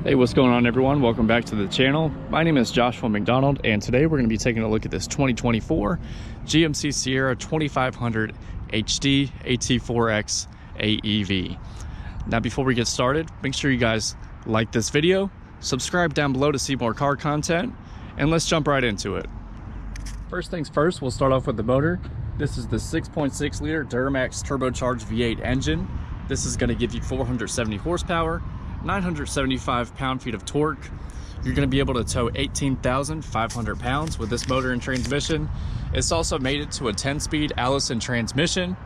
Hey, what's going on everyone? Welcome back to the channel. My name is Joshua McDonald and today we're going to be taking a look at this 2024 GMC Sierra 2500 HD AT4X AEV. Now before we get started, make sure you guys like this video, subscribe down below to see more car content, and let's jump right into it. First things first, we'll start off with the motor. This is the 6.6 liter Duramax turbocharged V8 engine. This is going to give you 470 horsepower, 975 pound-feet of torque. You're going to be able to tow 18,500 pounds with this motor and transmission. It's also made it to a 10-speed Allison transmission.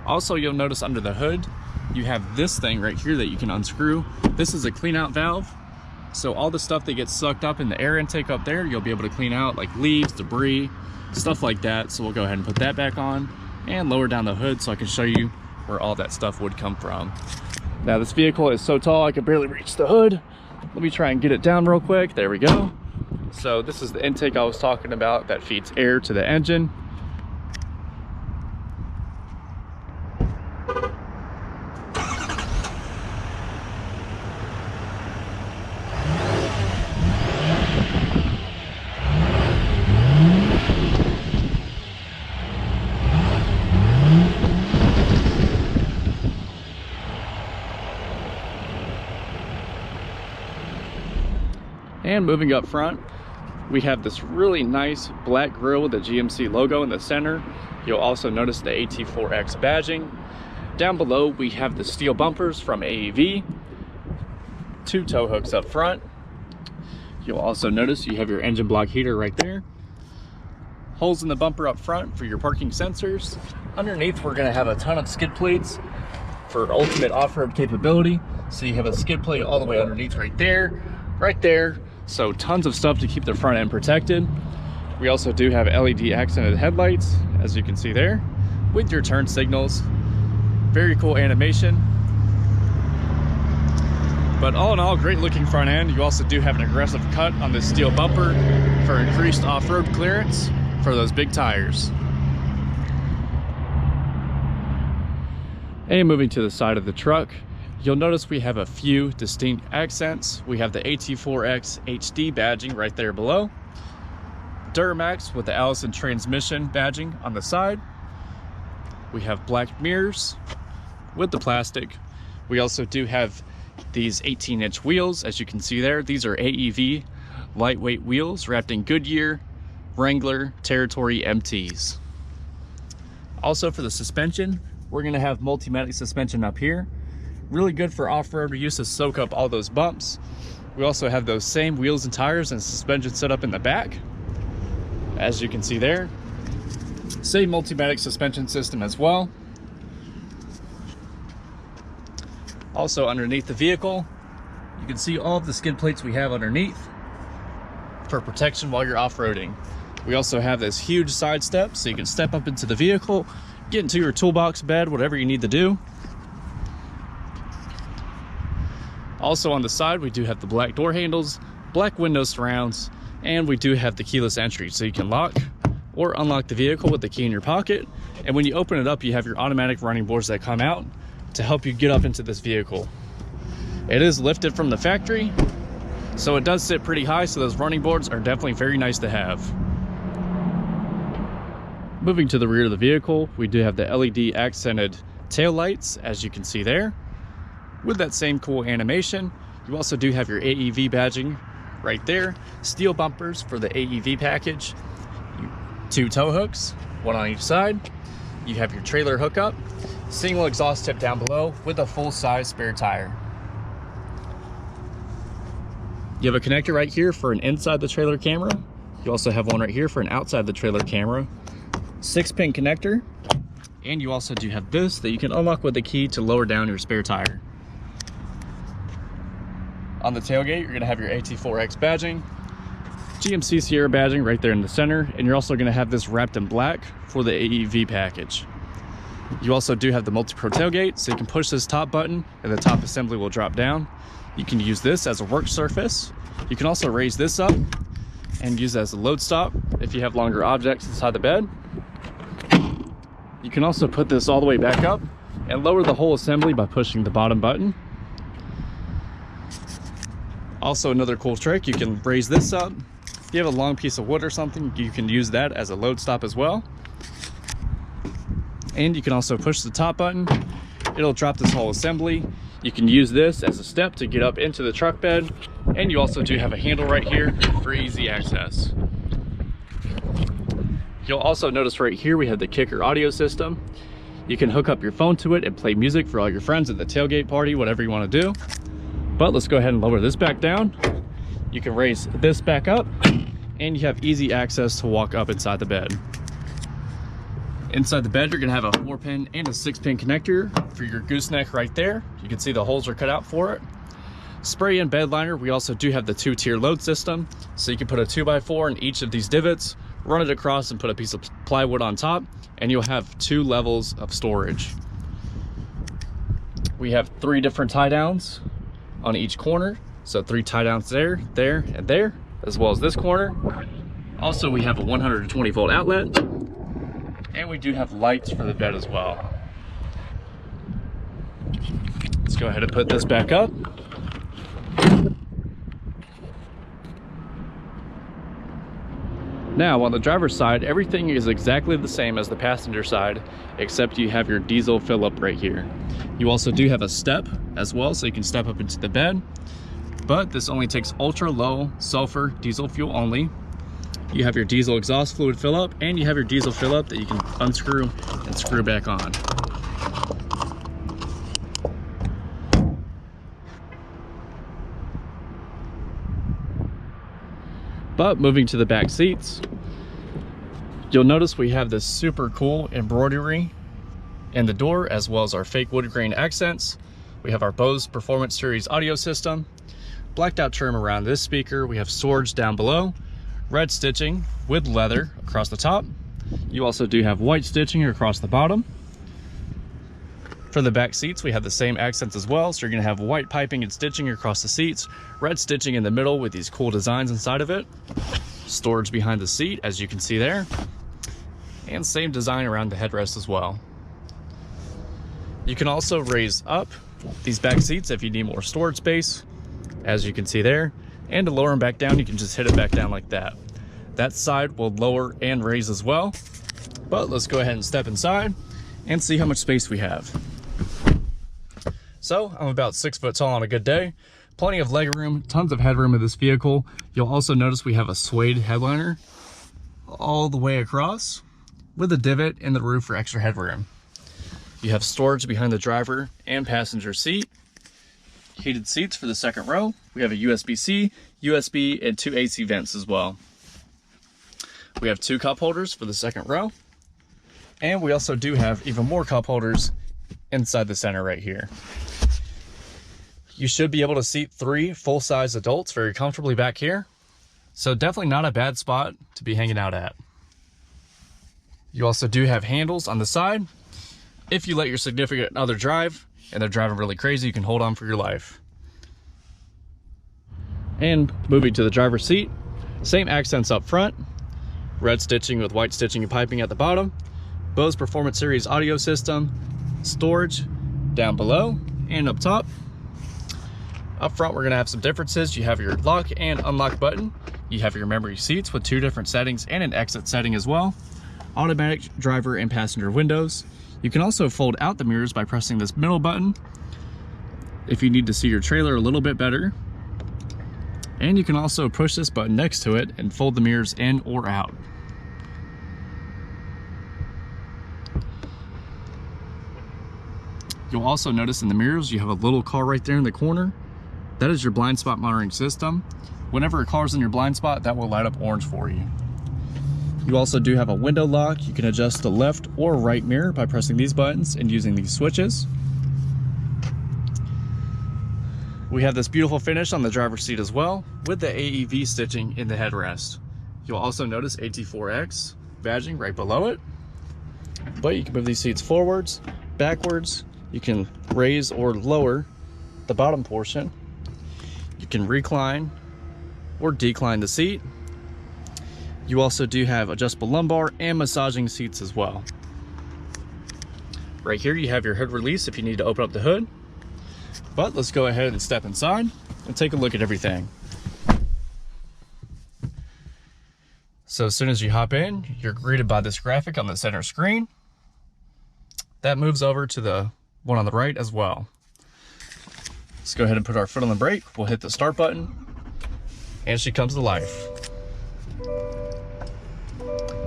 Also, you'll notice under the hood, you have this thing right here that you can unscrew. This is a clean out valve. So all the stuff that gets sucked up in the air intake up there, you'll be able to clean out, like leaves, debris, stuff like that. So we'll go ahead and put that back on and lower down the hood so I can show you where all that stuff would come from. Now this vehicle is so tall I can barely reach the hood. Let me try and get it down real quick. There we go. So this is the intake I was talking about that feeds air to the engine. And moving up front, we have this really nice black grille with the GMC logo in the center. You'll also notice the AT4X badging. Down below, we have the steel bumpers from AEV, 2 tow hooks up front. You'll also notice you have your engine block heater right there. Holes in the bumper up front for your parking sensors. Underneath, we're gonna have a ton of skid plates for ultimate off-road capability. So you have a skid plate all the way underneath right there. So tons of stuff to keep the front end protected. We also do have LED accented headlights, as you can see there, with your turn signals. Very cool animation. But all in all, great looking front end. You also do have an aggressive cut on this steel bumper for increased off-road clearance for those big tires. And moving to the side of the truck, you'll notice we have a few distinct accents. We have the AT4X HD badging right there below. Duramax with the Allison transmission badging on the side. We have black mirrors with the plastic. We also do have these 18-inch wheels, as you can see there. These are AEV lightweight wheels wrapped in Goodyear, Wrangler, Territory MTs. Also for the suspension, we're gonna have Multimatic suspension up here. Really good for off-road use to soak up all those bumps. We also have those same wheels and tires and suspension set up in the back, as you can see there. Same Multimatic suspension system as well. Also underneath the vehicle, you can see all of the skid plates we have underneath for protection while you're off-roading. We also have this huge side step so you can step up into the vehicle, get into your toolbox bed, whatever you need to do. Also on the side, we do have the black door handles, black window surrounds, and we do have the keyless entry, so you can lock or unlock the vehicle with the key in your pocket. And when you open it up, you have your automatic running boards that come out to help you get up into this vehicle. It is lifted from the factory, so it does sit pretty high, so those running boards are definitely very nice to have. Moving to the rear of the vehicle, we do have the LED accented tail lights, as you can see there, with that same cool animation. You also do have your AEV badging right there. Steel bumpers for the AEV package. 2 tow hooks, 1 on each side. You have your trailer hookup. Single exhaust tip down below with a full-size spare tire. You have a connector right here for an inside the trailer camera. You also have one right here for an outside the trailer camera. 6-pin connector. And you also do have this that you can unlock with the key to lower down your spare tire. On the tailgate, you're gonna have your AT4X badging, GMC Sierra badging right there in the center, and you're also gonna have this wrapped in black for the AEV package. You also do have the multi-pro tailgate, so you can push this top button and the top assembly will drop down. You can use this as a work surface. You can also raise this up and use it as a load stop if you have longer objects inside the bed. You can also put this all the way back up and lower the whole assembly by pushing the bottom button. Also, another cool trick, you can raise this up. If you have a long piece of wood or something, you can use that as a load stop as well. And you can also push the top button. It'll drop this whole assembly. You can use this as a step to get up into the truck bed. And you also do have a handle right here for easy access. You'll also notice right here we have the kicker audio system. You can hook up your phone to it and play music for all your friends at the tailgate party, whatever you want to do. But let's go ahead and lower this back down. You can raise this back up, and you have easy access to walk up inside the bed. Inside the bed, you're gonna have a 4-pin and a 6-pin connector for your gooseneck right there. You can see the holes are cut out for it. Spray in bed liner, we also do have the 2-tier load system. So you can put a 2x4 in each of these divots, run it across and put a piece of plywood on top, and you'll have 2 levels of storage. We have 3 different tie downs on each corner. So 3 tie downs there, there, and there, as well as this corner. Also, we have a 120-volt outlet, and we do have lights for the bed as well. Let's go ahead and put this back up. Now, on the driver's side, everything is exactly the same as the passenger side, except you have your diesel fill up right here. You also do have a step as well, so you can step up into the bed, but this only takes ultra low sulfur diesel fuel only. You have your diesel exhaust fluid fill up, and you have your diesel fill up that you can unscrew and screw back on. But moving to the back seats, you'll notice we have this super cool embroidery in the door, as well as our fake wood grain accents. We have our Bose Performance Series audio system, blacked out trim around this speaker. We have storage down below, red stitching with leather across the top. You also do have white stitching across the bottom. For the back seats, we have the same accents as well. So you're gonna have white piping and stitching across the seats, red stitching in the middle with these cool designs inside of it. Storage behind the seat, as you can see there. And same design around the headrest as well. You can also raise up these back seats if you need more storage space, as you can see there. And to lower them back down, you can just hit it back down like that. That side will lower and raise as well. But let's go ahead and step inside and see how much space we have. So I'm about 6 foot tall on a good day. Plenty of leg room, tons of headroom in this vehicle. You'll also notice we have a suede headliner all the way across with a divot in the roof for extra headroom. You have storage behind the driver and passenger seat. Heated seats for the second row. We have a USB-C, USB, and 2 AC vents as well. We have 2 cup holders for the second row. And we also do have even more cup holders inside the center right here. You should be able to seat 3 full-size adults very comfortably back here. So definitely not a bad spot to be hanging out at. You also do have handles on the side. If you let your significant other drive and they're driving really crazy, you can hold on for your life. And moving to the driver's seat, same accents up front, red stitching with white stitching and piping at the bottom, Bose Performance Series audio system, storage down below and up top. Up front, we're gonna have some differences. You have your lock and unlock button. You have your memory seats with 2 different settings and an exit setting as well. Automatic driver and passenger windows. You can also fold out the mirrors by pressing this middle button if you need to see your trailer a little bit better. And you can also push this button next to it and fold the mirrors in or out. You'll also notice in the mirrors, you have a little car right there in the corner. That is your blind spot monitoring system. Whenever a car's in your blind spot, that will light up orange for you. You also do have a window lock. You can adjust the left or right mirror by pressing these buttons and using these switches. We have this beautiful finish on the driver's seat as well, with the AEV stitching in the headrest. You'll also notice AT4X badging right below it. But you can move these seats forwards, backwards. You can raise or lower the bottom portion. You can recline or decline the seat. You also do have adjustable lumbar and massaging seats as well. Right here you have your hood release if you need to open up the hood. But let's go ahead and step inside and take a look at everything. So as soon as you hop in, you're greeted by this graphic on the center screen. That moves over to the one on the right as well. Let's go ahead and put our foot on the brake. We'll hit the start button, and she comes to life.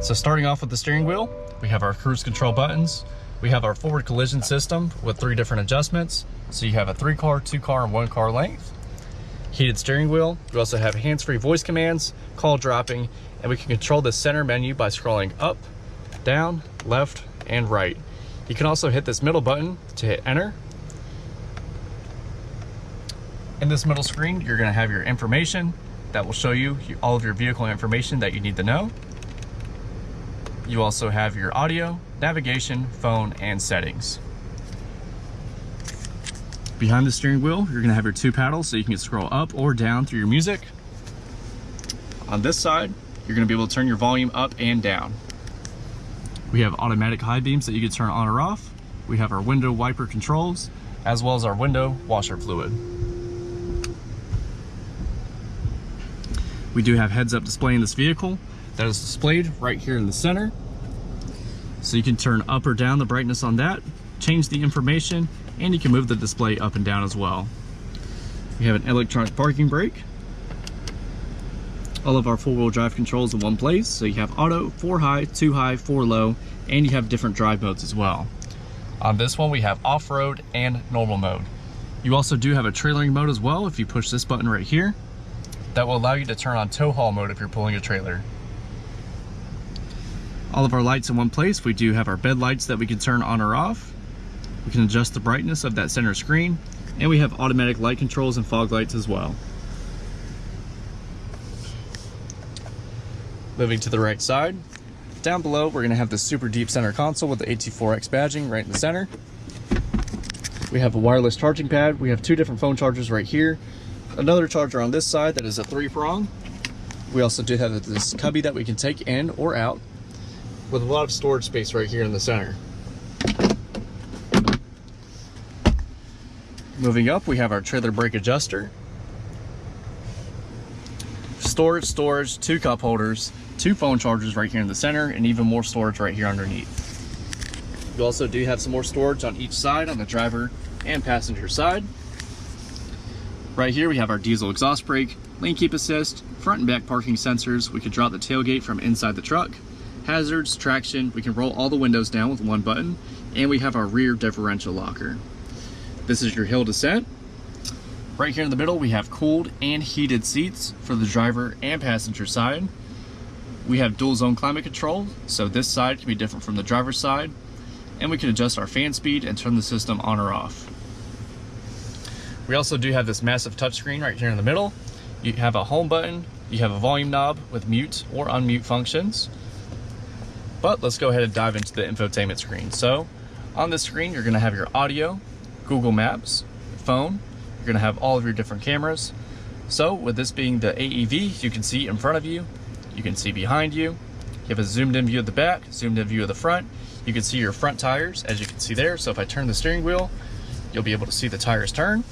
So starting off with the steering wheel, we have our cruise control buttons. We have our forward collision system with 3 different adjustments. So you have a 3-car, 2-car, and 1-car length. Heated steering wheel. We also have hands-free voice commands, call dropping, and we can control the center menu by scrolling up, down, left, and right. You can also hit this middle button to hit enter. In this middle screen, you're going to have your information that will show you all of your vehicle information that you need to know. You also have your audio, navigation, phone, and settings. Behind the steering wheel, you're going to have your 2 paddles so you can scroll up or down through your music. On this side, you're going to be able to turn your volume up and down. We have automatic high beams that you can turn on or off. We have our window wiper controls, as well as our window washer fluid. We do have heads-up display in this vehicle that is displayed right here in the center. So you can turn up or down the brightness on that, change the information, and you can move the display up and down as well. We have an electronic parking brake. All of our 4-wheel drive controls in one place. So you have auto, 4 high, 2 high, 4 low, and you have different drive modes as well. On this one, we have off-road and normal mode. You also do have a trailering mode as well if you push this button right here. That will allow you to turn on tow haul mode if you're pulling a trailer. All of our lights in one place. We do have our bed lights that we can turn on or off. We can adjust the brightness of that center screen, and we have automatic light controls and fog lights as well. Moving to the right side, down below we're going to have the super deep center console with the AT4X badging right in the center. We have a wireless charging pad. We have 2 different phone chargers right here. Another charger on this side that is a 3-prong. We also do have this cubby that we can take in or out, with a lot of storage space right here in the center. Moving up, we have our trailer brake adjuster. Storage, 2 cup holders, 2 phone chargers right here in the center, and even more storage right here underneath. You also do have some more storage on each side on the driver and passenger side. Right here we have our diesel exhaust brake, lane keep assist, front and back parking sensors. We can drop the tailgate from inside the truck. Hazards, traction, we can roll all the windows down with 1 button, and we have our rear differential locker. This is your hill descent. Right here in the middle, we have cooled and heated seats for the driver and passenger side. We have dual zone climate control, so this side can be different from the driver's side, and we can adjust our fan speed and turn the system on or off. We also do have this massive touchscreen right here in the middle. You have a home button, you have a volume knob with mute or unmute functions. But let's go ahead and dive into the infotainment screen. So on this screen, you're going to have your audio, Google Maps, phone. You're going to have all of your different cameras. So with this being the AEV, you can see in front of you, you can see behind you. You have a zoomed in view of the back, zoomed in view of the front. You can see your front tires, as you can see there. So if I turn the steering wheel, you'll be able to see the tires turn.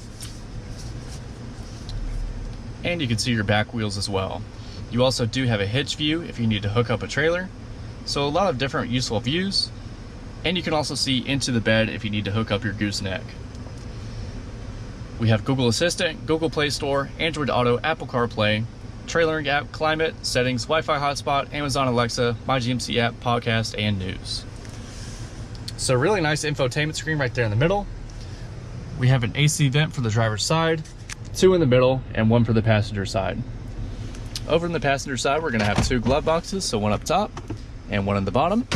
And you can see your back wheels as well. You also do have a hitch view if you need to hook up a trailer. So a lot of different useful views. And you can also see into the bed if you need to hook up your gooseneck. We have Google Assistant, Google Play Store, Android Auto, Apple CarPlay, trailering app, climate, settings, Wi-Fi hotspot, Amazon Alexa, My GMC app, podcast, and news. So really nice infotainment screen right there in the middle. We have an AC vent for the driver's side, 2 in the middle, and 1 for the passenger side. Over in the passenger side, we're going to have 2 glove boxes, so 1 up top and 1 in the bottom.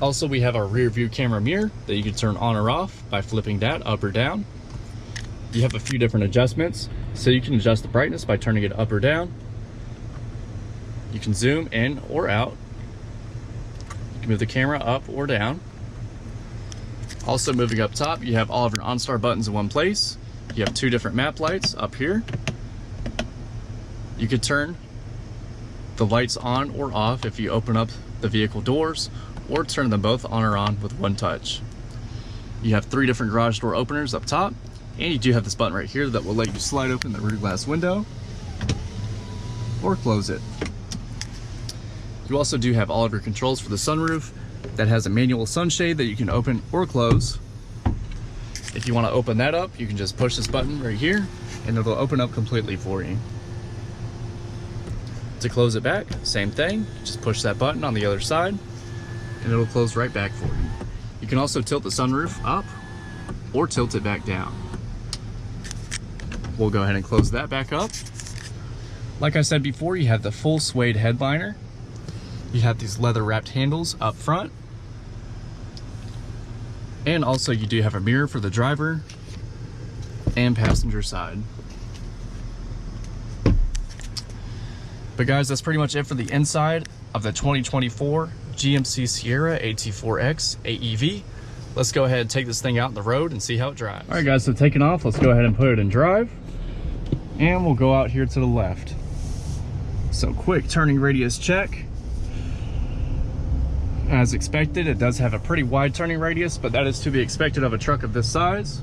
Also, we have our rear view camera mirror that you can turn on or off by flipping that up or down. You have a few different adjustments, so you can adjust the brightness by turning it up or down. You can zoom in or out. You can move the camera up or down. Also, moving up top, you have all of your OnStar buttons in one place. You have 2 different map lights up here. You could turn the lights on or off if you open up the vehicle doors, or turn them both on or on with 1 touch. You have 3 different garage door openers up top, and you do have this button right here that will let you slide open the rear glass window. or close it. You also do have all of your controls for the sunroof that has a manual sunshade that you can open or close. If you want to open that up, you can just push this button right here and it'll open up completely for you. To close it back, same thing, just push that button on the other side and it'll close right back for you. You can also tilt the sunroof up or tilt it back down. We'll go ahead and close that back up. Like I said before, you have the full suede headliner. You have these leather wrapped handles up front. And also you do have a mirror for the driver and passenger side. But guys, that's pretty much it for the inside of the 2024 GMC Sierra AT4X AEV. Let's go ahead and take this thing out on the road and see how it drives. All right guys, so taking off, let's go ahead and put it in drive. And we'll go out here to the left. So quick turning radius check. As expected, it does have a pretty wide turning radius, but that is to be expected of a truck of this size.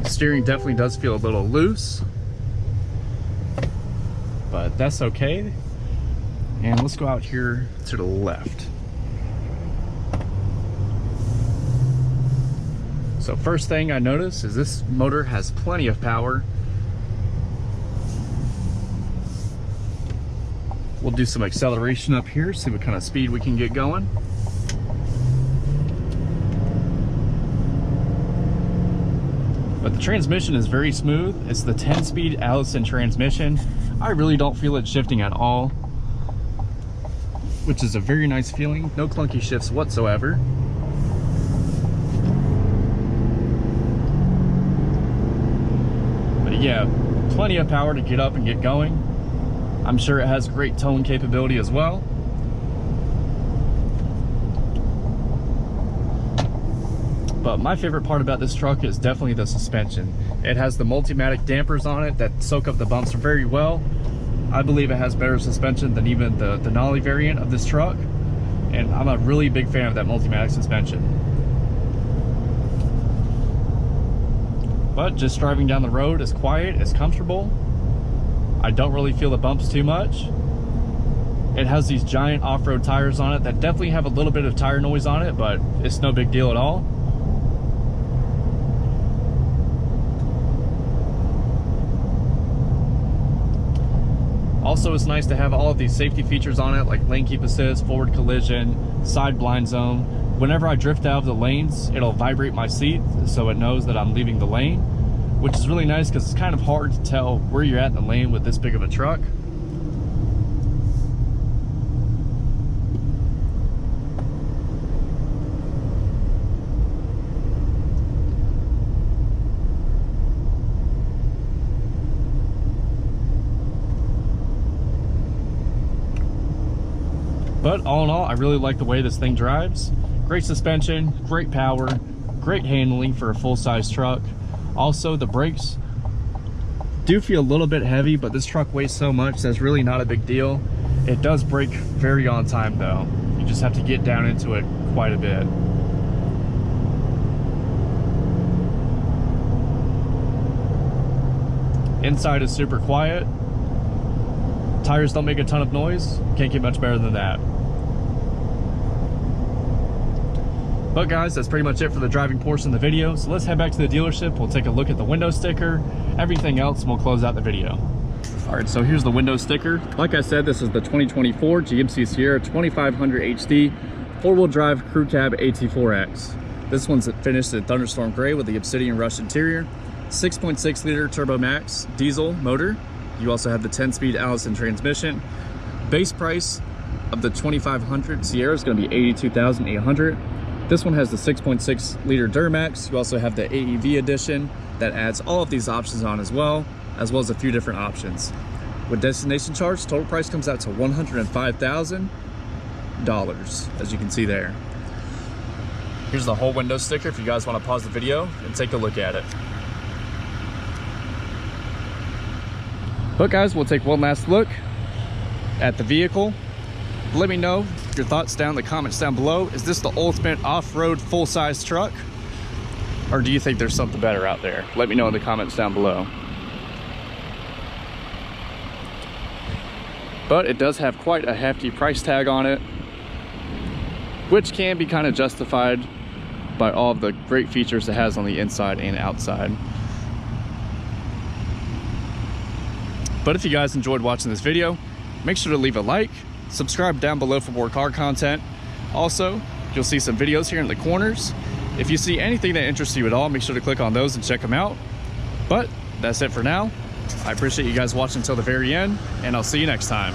The steering definitely does feel a little loose, but that's okay. And let's go out here to the left. So first thing I notice is this motor has plenty of power. We'll do some acceleration up here, see what kind of speed we can get going. But the transmission is very smooth. It's the 10-speed Allison transmission. I really don't feel it shifting at all, which is a very nice feeling. No clunky shifts whatsoever. But yeah, plenty of power to get up and get going. I'm sure it has great towing capability as well. But my favorite part about this truck is definitely the suspension. It has the Multimatic dampers on it that soak up the bumps very well. I believe it has better suspension than even the Denali variant of this truck. And I'm a really big fan of that Multimatic suspension. But just driving down the road is quiet, it's comfortable. I don't really feel the bumps too much. It has these giant off-road tires on it that definitely have a little bit of tire noise on it, but it's no big deal at all. Also, it's nice to have all of these safety features on it, like lane keep assist, forward collision, side blind zone. Whenever I drift out of the lanes, it'll vibrate my seat so it knows that I'm leaving the lane, which is really nice because it's kind of hard to tell where you're at in the lane with this big of a truck. But all in all, I really like the way this thing drives. Great suspension, great power, great handling for a full-size truck. Also, the brakes do feel a little bit heavy, but this truck weighs so much that's really not a big deal. It does brake very on time though. You just have to get down into it quite a bit. Inside is super quiet. Tires don't make a ton of noise. Can't get much better than that. But guys, that's pretty much it for the driving portion of the video. So let's head back to the dealership. We'll take a look at the window sticker, everything else, and we'll close out the video. All right, so here's the window sticker. Like I said, this is the 2024 GMC Sierra 2500 HD 4-wheel drive crew cab AT4X. This one's finished in Thunderstorm Gray with the Obsidian Rush interior, 6.6 liter Turbo Max diesel motor. You also have the 10-speed Allison transmission. Base price of the 2500 Sierra is going to be $82,800. This one has the 6.6 liter Duramax. You also have the AEV edition that adds all of these options on as well as a few different options. With destination charge, total price comes out to $105,000, as you can see there. Here's the whole window sticker if you guys want to pause the video and take a look at it. But guys, we'll take one last look at the vehicle. Let me know your thoughts down in the comments down below. Is this the ultimate off-road full-size truck? Or do you think there's something better out there? Let me know in the comments down below. but it does have quite a hefty price tag on it, which can be kind of justified by all of the great features it has on the inside and outside. But if you guys enjoyed watching this video, make sure to leave a like, subscribe down below for more car content. Also, you'll see some videos here in the corners. If you see anything that interests you at all, make sure to click on those and check them out. But that's it for now. I appreciate you guys watching until the very end, and I'll see you next time.